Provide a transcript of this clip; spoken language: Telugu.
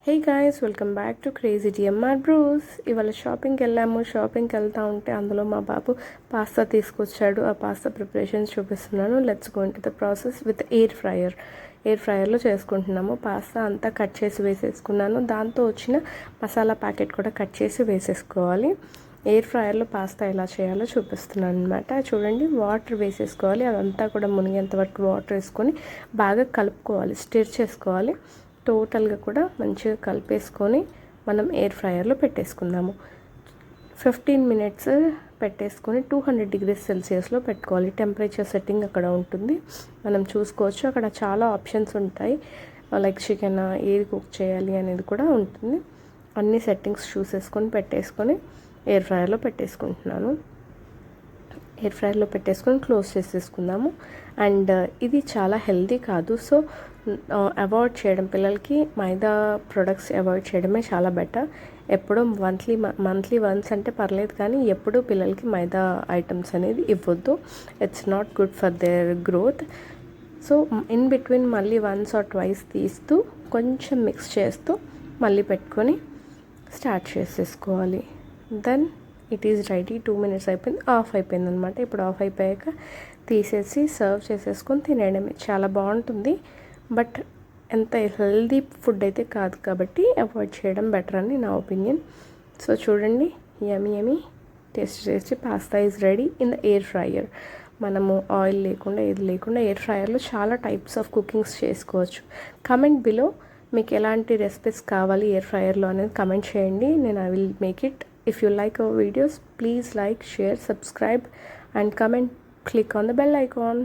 Hey guys, welcome back to crazy DMR Bruce. ఇవాళ షాపింగ్కి వెళ్ళాము. షాపింగ్కి వెళ్తూ ఉంటే అందులో మా బాబు పాస్తా తీసుకొచ్చాడు. ఆ పాస్తా ప్రిపరేషన్స్ చూపిస్తున్నాను. Let's go into the process with air ఫ్రైయర్లో చేసుకుంటున్నాము. పాస్తా అంతా కట్ చేసి వేసేసుకున్నాను. దాంతో వచ్చిన మసాలా ప్యాకెట్ కూడా కట్ చేసి వేసేసుకోవాలి. ఎయిర్ ఫ్రైయర్లో పాస్తా ఎలా చేయాలో చూపిస్తున్నాను అనమాట. చూడండి, వాటర్ వేసేసుకోవాలి. అదంతా కూడా మునిగేంత వరకు వాటర్ వేసుకొని బాగా కలుపుకోవాలి, స్టిర్ చేసుకోవాలి. టోటల్గా కూడా మంచిగా కలిపేసుకొని మనం ఎయిర్ ఫ్రైయర్లో పెట్టేసుకుందాము. 15 minutes పెట్టేసుకొని 200 degrees సెల్సియస్లో పెట్టుకోవాలి. టెంపరేచర్ సెట్టింగ్ అక్కడ ఉంటుంది, మనం చూసుకోవచ్చు. అక్కడ చాలా ఆప్షన్స్ ఉంటాయి, లైక్ చికెన్ ఏది కుక్ చేయాలి అనేది కూడా ఉంటుంది. అన్ని సెట్టింగ్స్ చూసేసుకొని పెట్టేసుకొని ఎయిర్ ఫ్రైయర్లో పెట్టేసుకుంటున్నాను. ఎయిర్ ఫ్రైయర్లో పెట్టేసుకొని క్లోజ్ చేసేసుకుందాము. అండ్ ఇది చాలా హెల్తీ కాదు, సో అవాయిడ్ చేయడం, పిల్లలకి మైదా ప్రొడక్ట్స్ అవాయిడ్ చేయడమే చాలా బెటర్. ఎప్పుడో మంత్లీ వన్స్ అంటే పర్లేదు, కానీ ఎప్పుడూ పిల్లలకి మైదా ఐటమ్స్ అనేది ఇవ్వద్దు. It's not good for their growth. So in between మళ్ళీ వన్స్ ఆర్ ట్వైస్ తీస్తూ కొంచెం మిక్స్ చేస్తూ మళ్ళీ పెట్టుకొని స్టార్ట్ చేసేసుకోవాలి. Then it is ready. 2 minutes అయిపోయింది, ఆఫ్ అయిపోయింది అనమాట. ఇప్పుడు ఆఫ్ అయిపోయాక తీసేసి సర్వ్ చేసేసుకొని తినేయడమే. చాలా బాగుంటుంది, బట్ ఎంత హెల్దీ ఫుడ్ అయితే కాదు, కాబట్టి అవాయిడ్ చేయడం బెటర్ అని నా ఒపీనియన్. సో చూడండి, yummy tasty pasta is ready in the air fryer. మనము ఆయిల్ లేకుండా ఏది లేకుండా ఎయిర్ ఫ్రైయర్లో చాలా టైప్స్ ఆఫ్ కుకింగ్స్ చేసుకోవచ్చు. కమెంట్ బిలో మీకు ఎలాంటి రెసిపీస్ కావాలి ఎయిర్ ఫ్రైయర్లో అనేది కమెంట్ చేయండి. నేను I will make it. If you like our videos, please like, share, subscribe and comment. Click on the bell icon.